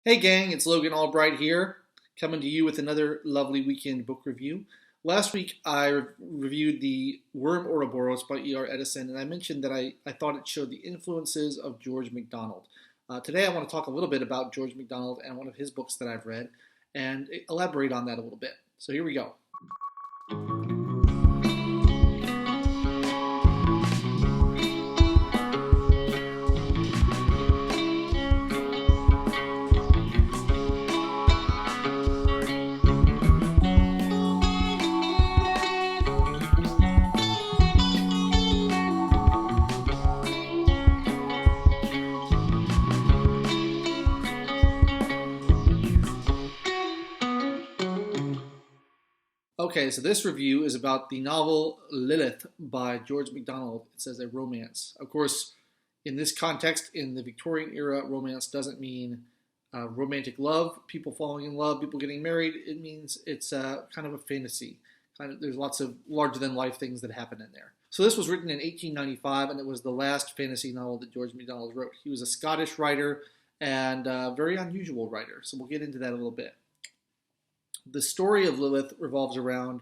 Hey gang, it's Logan Albright here, coming to you with another lovely weekend book review. Last week I reviewed The Worm Ouroboros by E.R. Edison, and I mentioned that I thought it showed the influences of George MacDonald. Today I want to talk a little bit about George MacDonald and one of his books that I've read and elaborate on that a little bit. So here we go. Okay, so this review is about the novel Lilith by George MacDonald. It says a romance. Of course, in this context, in the Victorian era, romance doesn't mean romantic love, people falling in love, people getting married. It means it's kind of a fantasy. There's lots of larger than life things that happen in there. So this was written in 1895, and it was the last fantasy novel that George MacDonald wrote. He was a Scottish writer and a very unusual writer. So we'll get into that a little bit. The story of Lilith revolves around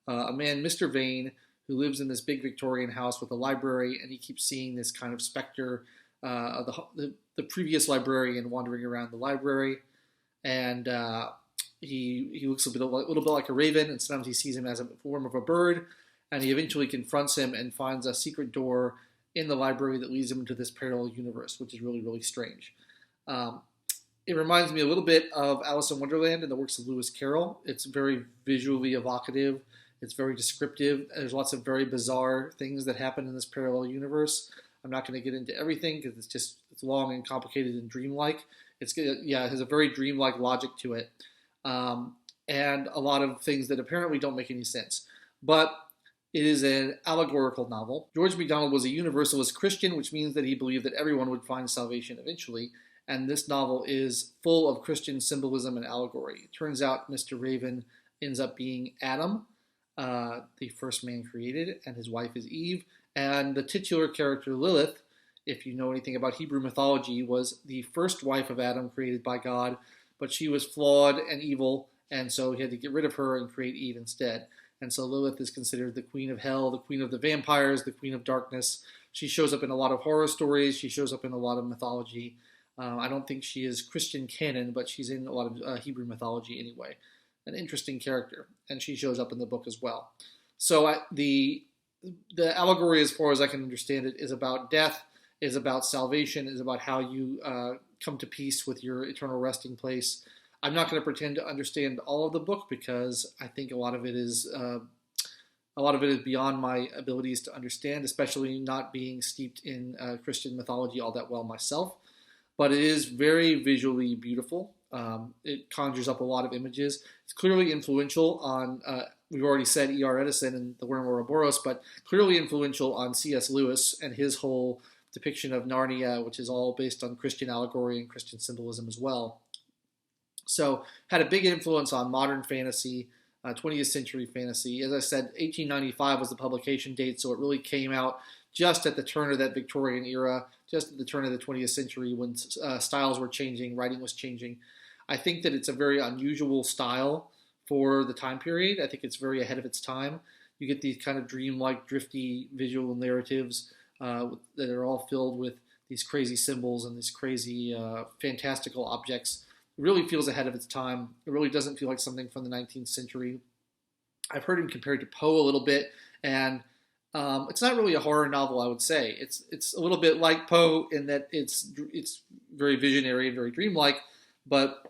a man, Mr. Vane, who lives in this big Victorian house with a library, and he keeps seeing this kind of specter of the previous librarian wandering around the library, and he looks a little bit like a raven, and sometimes he sees him as a form of a bird, and he eventually confronts him and finds a secret door in the library that leads him into this parallel universe, which is really, really strange. It reminds me a little bit of Alice in Wonderland and the works of Lewis Carroll. It's very visually evocative. It's very descriptive. There's lots of very bizarre things that happen in this parallel universe. I'm not going to get into everything because it's long and complicated and dreamlike. It has a very dreamlike logic to it, and a lot of things that apparently don't make any sense. But it is an allegorical novel. George MacDonald was a Universalist Christian, which means that he believed that everyone would find salvation eventually. And this novel is full of Christian symbolism and allegory. It turns out Mr. Raven ends up being Adam, the first man created, and his wife is Eve. And the titular character Lilith, if you know anything about Hebrew mythology, was the first wife of Adam created by God, but she was flawed and evil, and so he had to get rid of her and create Eve instead. And so Lilith is considered the queen of hell, the queen of the vampires, the queen of darkness. She shows up in a lot of horror stories. She shows up in a lot of mythology. I don't think she is Christian canon, but she's in a lot of Hebrew mythology anyway. An interesting character, and she shows up in the book as well. So the allegory, as far as I can understand it, is about death, is about salvation, is about how you come to peace with your eternal resting place. I'm not going to pretend to understand all of the book because I think a lot of it is beyond my abilities to understand, especially not being steeped in Christian mythology all that well myself. But it is very visually beautiful. It conjures up a lot of images. It's clearly influential on, we've already said E.R. Edison and The Worm Ouroboros, but clearly influential on C.S. Lewis and his whole depiction of Narnia, which is all based on Christian allegory and Christian symbolism as well. So had a big influence on modern fantasy, 20th century fantasy. As I said, 1895 was the publication date, so it really came out just at the turn of that Victorian era, just at the turn of the 20th century when styles were changing, writing was changing. I think that it's a very unusual style for the time period. I think it's very ahead of its time. You get these kind of dreamlike, drifty visual narratives that are all filled with these crazy symbols and these crazy fantastical objects. It really feels ahead of its time. It really doesn't feel like something from the 19th century. I've heard him compared to Poe a little bit, and it's not really a horror novel, I would say. It's a little bit like Poe in that it's very visionary and very dreamlike, but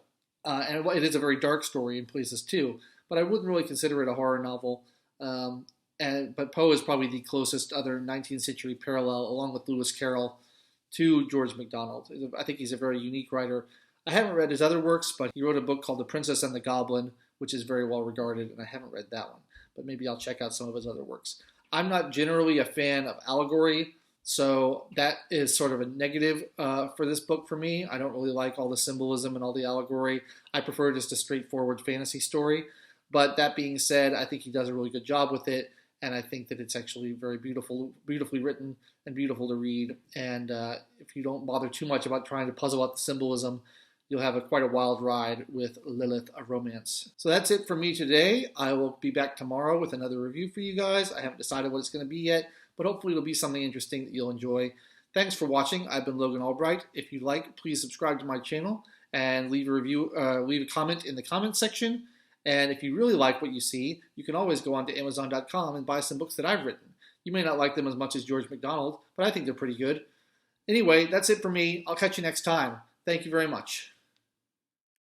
and it is a very dark story in places too. But I wouldn't really consider it a horror novel. But Poe is probably the closest other 19th century parallel, along with Lewis Carroll, to George MacDonald. I think he's a very unique writer. I haven't read his other works, but he wrote a book called The Princess and the Goblin, which is very well regarded, and I haven't read that one. But maybe I'll check out some of his other works. I'm not generally a fan of allegory, so that is sort of a negative for this book for me. I don't really like all the symbolism and all the allegory. I prefer just a straightforward fantasy story. But that being said, I think he does a really good job with it, and I think that it's actually very beautifully written and beautiful to read. And if you don't bother too much about trying to puzzle out the symbolism, you'll have quite a wild ride with Lilith, a romance. So that's it for me today. I will be back tomorrow with another review for you guys. I haven't decided what it's going to be yet, but hopefully it'll be something interesting that you'll enjoy. Thanks for watching. I've been Logan Albright. If you like, please subscribe to my channel and leave a review, leave a comment in the comment section. And if you really like what you see, you can always go on to Amazon.com and buy some books that I've written. You may not like them as much as George MacDonald, but I think they're pretty good. Anyway, that's it for me. I'll catch you next time. Thank you very much.